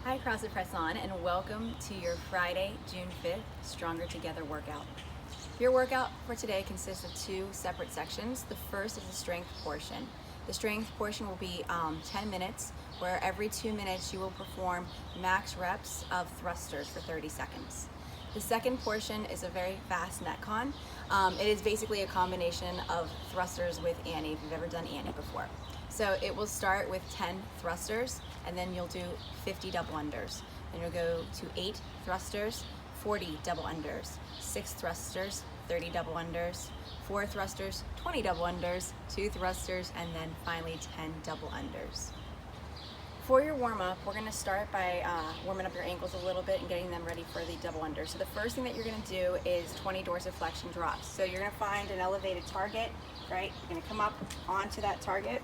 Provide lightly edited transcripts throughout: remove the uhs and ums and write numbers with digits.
Hi CrossFit Press On, and welcome to your Friday, June 5th, Stronger Together workout. Your workout for today consists of two separate sections. The first is the strength portion. The strength portion will be 10 minutes, where every 2 minutes you will perform max reps of thrusters for 30 seconds. The second portion is a very fast METCON. It is basically a combination of thrusters with Annie, if you've ever done Annie before. So it will start with 10 thrusters, and then you'll do 50 double unders. Then you'll go to 8 thrusters, 40 double unders, 6 thrusters, 30 double unders, 4 thrusters, 20 double unders, 2 thrusters, and then finally 10 double unders. For your warm-up, we're going to start by warming up your ankles a little bit and getting them ready for the double under. So the first thing that you're going to do is 20 dorsiflexion drops. So you're going to find an elevated target, right? You're going to come up onto that target.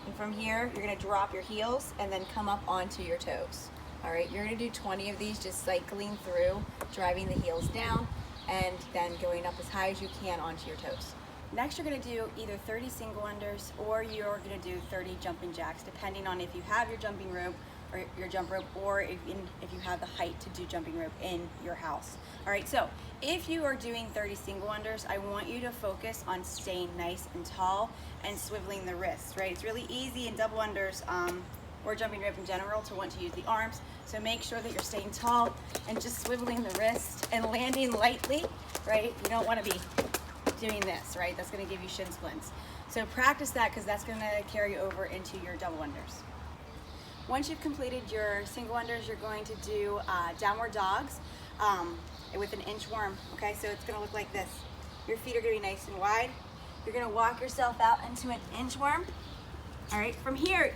And from here, you're going to drop your heels and then come up onto your toes. All right, you're going to do 20 of these, just cycling through, driving the heels down, and then going up as high as you can onto your toes. Next, you're going to do either 30 single unders or you're going to do 30 jumping jacks, depending on if you have your jumping rope or your jump rope, or if you have the height to do jumping rope in your house. All right, so if you are doing 30 single unders, I want you to focus on staying nice and tall and swiveling the wrists, right? It's really easy in double unders or jumping rope in general to want to use the arms. So make sure that you're staying tall and just swiveling the wrist and landing lightly, right? You don't want to be doing this, right? That's going to give you shin splints. So practice that, because that's going to carry over into your double unders. Once you've completed your single unders, you're going to do downward dogs with an inchworm. Okay, so it's going to look like this. Your feet are going to be nice and wide. You're going to walk yourself out into an inchworm. All right, from here,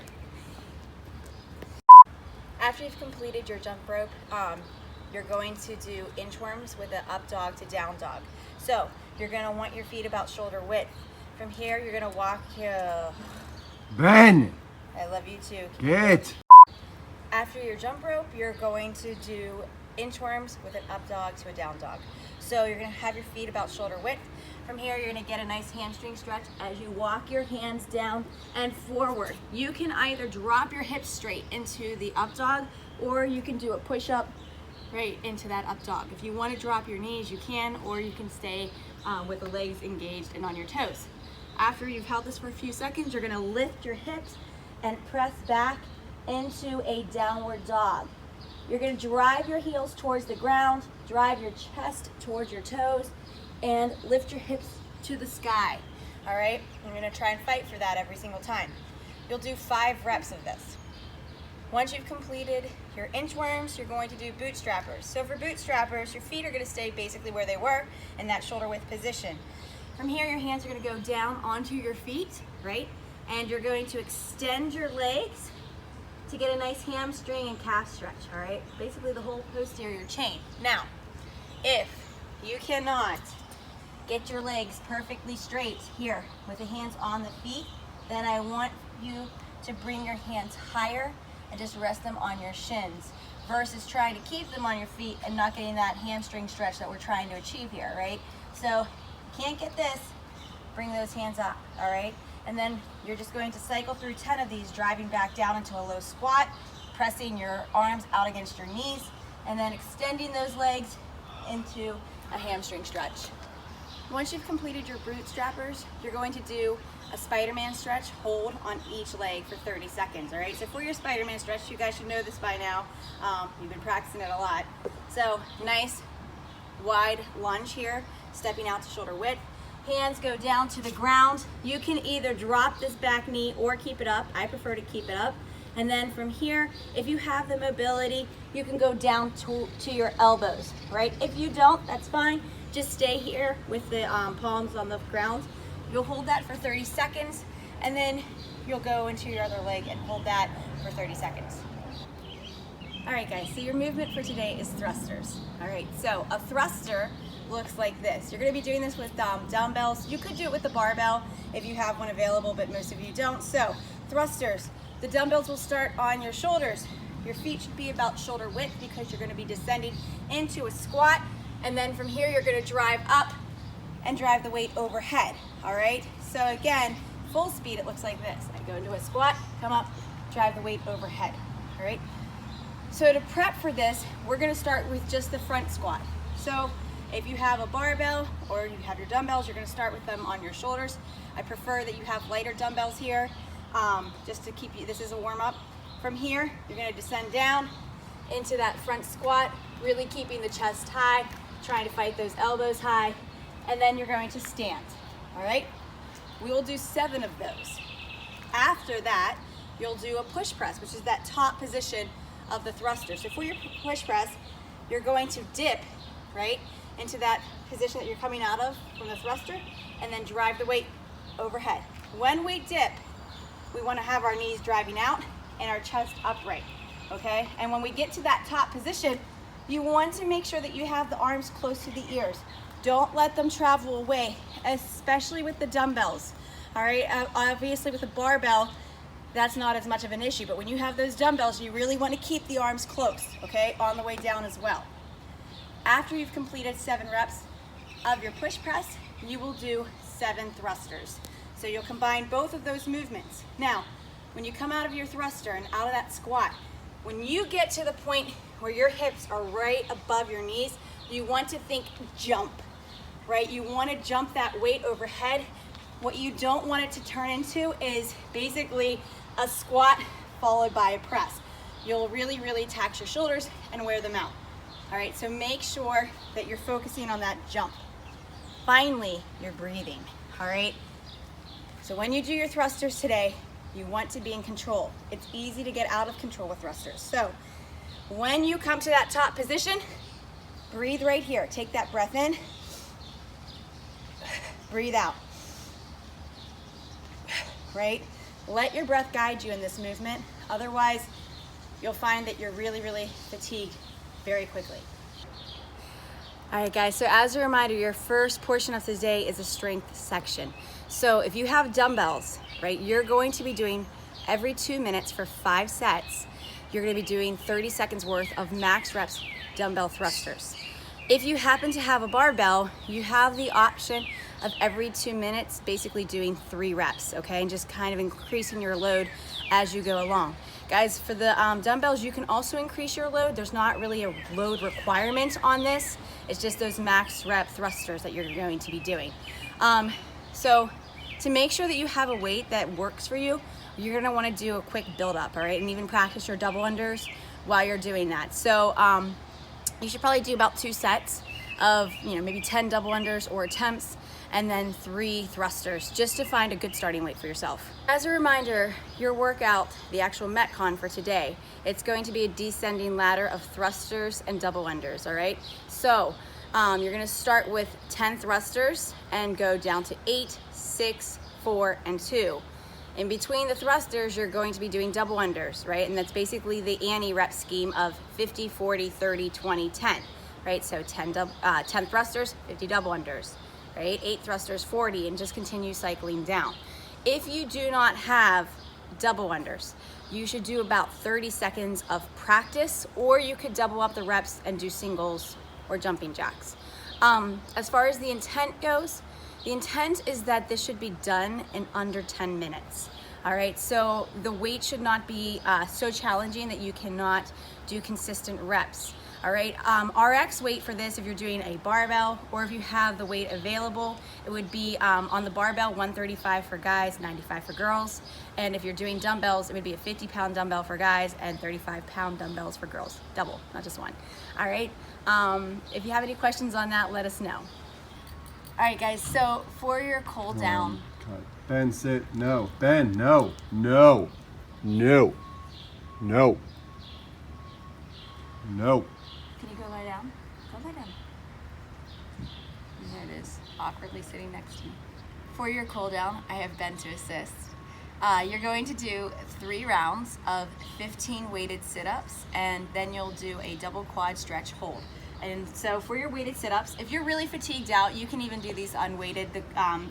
after you've completed your jump rope, you're going to do inchworms with an up dog to down dog. So you're going to want your feet about shoulder width. From here, you're going to walk here. Ben! I love you too. Get! After your jump rope, you're going to do inchworms with an up dog to a down dog. So you're going to have your feet about shoulder width. From here, you're going to get a nice hamstring stretch as you walk your hands down and forward. You can either drop your hips straight into the up dog, or you can do a push up right into that up dog. If you want to drop your knees, you can, or you can stay with the legs engaged and on your toes. After you've held this for a few seconds, you're going to lift your hips and press back into a downward dog. You're going to drive your heels towards the ground, drive your chest towards your toes, and lift your hips to the sky. All right? You're going to try and fight for that every single time. You'll do 5 reps of this. Once you've completed your inchworms, you're going to do bootstrappers. So for bootstrappers, your feet are going to stay basically where they were in that shoulder width position. From here, your hands are going to go down onto your feet, right? And you're going to extend your legs to get a nice hamstring and calf stretch, all right? Basically the whole posterior chain. Now, if you cannot get your legs perfectly straight here with the hands on the feet, then I want you to bring your hands higher and just rest them on your shins, versus trying to keep them on your feet and not getting that hamstring stretch that we're trying to achieve here, right? So, can't get this, bring those hands up, all right? And then you're just going to cycle through 10 of these, driving back down into a low squat, pressing your arms out against your knees, and then extending those legs into a hamstring stretch. Once you've completed your bootstrappers, you're going to do a Spiderman stretch, hold on each leg for 30 seconds, all right? So for your Spiderman stretch, you guys should know this by now. You've been practicing it a lot. So nice wide lunge here, stepping out to shoulder width. Hands go down to the ground. You can either drop this back knee or keep it up. I prefer to keep it up. And then from here, if you have the mobility, you can go down to your elbows, right? If you don't, that's fine. Just stay here with the palms on the ground. You'll hold that for 30 seconds, and then you'll go into your other leg and hold that for 30 seconds. All right, guys, so your movement for today is thrusters. All right, so a thruster looks like this. You're going to be doing this with dumbbells. You could do it with the barbell if you have one available, but most of you don't. So thrusters, the dumbbells will start on your shoulders. Your feet should be about shoulder width, because you're going to be descending into a squat, and then from here you're going to drive up and drive the weight overhead. All right, so again, full speed, it looks like this. I go into a squat, come up, drive the weight overhead. All right, So to prep for this, we're gonna start with just the front squat. So if you have a barbell or you have your dumbbells, you're gonna start with them on your shoulders. I prefer that you have lighter dumbbells here, just to keep you, this is a warm up. From here, you're gonna descend down into that front squat, really keeping the chest high, trying to fight those elbows high, and then you're going to stand, all right? We will do 7 of those. After that, you'll do a push press, which is that top position of the thruster. So for your push press, you're going to dip, right, into that position that you're coming out of from the thruster, and then drive the weight overhead. When we dip, we want to have our knees driving out and our chest upright, okay? And when we get to that top position, you want to make sure that you have the arms close to the ears. Don't let them travel away, especially with the dumbbells, all right? Obviously with the barbell, that's not as much of an issue, but when you have those dumbbells, you really want to keep the arms close, okay, on the way down as well. After you've completed 7 reps of your push press, you will do 7 thrusters. So you'll combine both of those movements. Now, when you come out of your thruster and out of that squat, when you get to the point where your hips are right above your knees, you want to think jump, right? You want to jump that weight overhead. What you don't want it to turn into is basically a squat followed by a press. You'll really, really tax your shoulders and wear them out. All right, so make sure that you're focusing on that jump. Finally, you're breathing, all right? So when you do your thrusters today, you want to be in control. It's easy to get out of control with thrusters. So when you come to that top position, breathe right here. Take that breath in, breathe out, right? Let your breath guide you in this movement. Otherwise, you'll find that you're really, really fatigued very quickly. All right, guys, so as a reminder, your first portion of the day is a strength section. So if you have dumbbells, right, you're going to be doing every 2 minutes for 5 sets. You're gonna be doing 30 seconds worth of max reps dumbbell thrusters. If you happen to have a barbell, you have the option of every 2 minutes basically doing 3 reps, okay, and just kind of increasing your load as you go along. Guys, for the dumbbells, you can also increase your load. There's not really a load requirement on this. It's just those max rep thrusters that you're going to be doing. So to make sure that you have a weight that works for you, you're gonna wanna do a quick build up, all right? And even practice your double unders while you're doing that. So you should probably do about 2 sets of, maybe 10 double unders or attempts, and then 3 thrusters, just to find a good starting weight for yourself. As a reminder, your workout, the actual METCON for today, it's going to be a descending ladder of thrusters and double unders, all right? So you're gonna start with 10 thrusters and go down to 8, 6, 4, and 2. In between the thrusters, you're going to be doing double unders, right? And that's basically the Annie rep scheme of 50, 40, 30, 20, 10, right? So 10 thrusters, 50 double unders, right? 8 thrusters, 40, and just continue cycling down. If you do not have double unders, you should do about 30 seconds of practice, or you could double up the reps and do singles or jumping jacks. As far as the intent goes, the intent is that this should be done in under 10 minutes. All right, so the weight should not be so challenging that you cannot do consistent reps. All right, RX weight for this, if you're doing a barbell or if you have the weight available, it would be on the barbell 135 for guys, 95 for girls. And if you're doing dumbbells, it would be a 50-pound dumbbell for guys and 35-pound dumbbells for girls. Double, not just one. All right, if you have any questions on that, let us know. All right, guys, so for your cool down. Ben, sit. No. Ben, no. No. No. No. No. Can you go lie down? Go lie down. And there it is, awkwardly sitting next to me. For your cool down, I have Ben to assist. You're going to do 3 rounds of 15 weighted sit-ups, and then you'll do a double quad stretch hold. And so for your weighted sit-ups, if you're really fatigued out, you can even do these unweighted.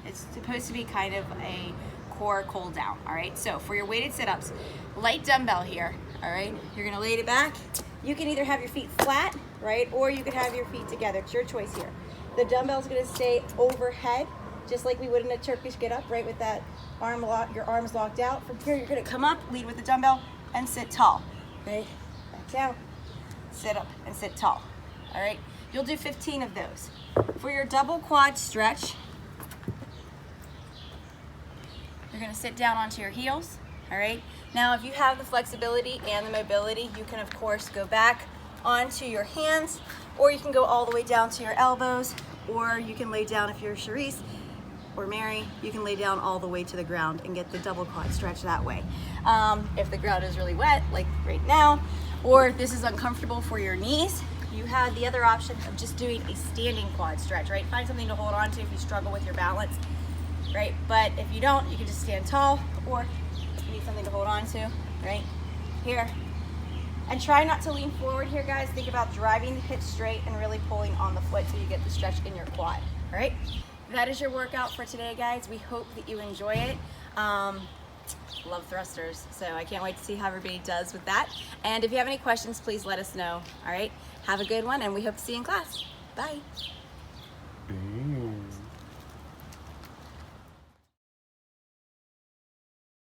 It's supposed to be kind of a core cool down, all right? So for your weighted sit-ups, light dumbbell here, all right? You're gonna lay it back. You can either have your feet flat, right? Or you could have your feet together. It's your choice here. The dumbbell's gonna stay overhead, just like we would in a Turkish get-up, right? With that arm lock, your arms locked out. From here, you're gonna come up, lead with the dumbbell, and sit tall, okay? Back down, sit up, and sit tall. All right, you'll do 15 of those. For your double quad stretch, you're gonna sit down onto your heels, all right? Now, if you have the flexibility and the mobility, you can of course go back onto your hands, or you can go all the way down to your elbows, or you can lay down if you're Charisse or Mary, you can lay down all the way to the ground and get the double quad stretch that way. If the ground is really wet, like right now, or if this is uncomfortable for your knees, you have the other option of just doing a standing quad stretch, right? Find something to hold on to if you struggle with your balance, right? But if you don't, you can just stand tall, or you need something to hold on to, right? Here. And try not to lean forward here, guys. Think about driving the hips straight and really pulling on the foot so you get the stretch in your quad, all right? That is your workout for today, guys. We hope that you enjoy it. Love thrusters, so I can't wait to see how everybody does with that. And if you have any questions, please let us know, all right? Have a good one, and we hope to see you in class. Bye.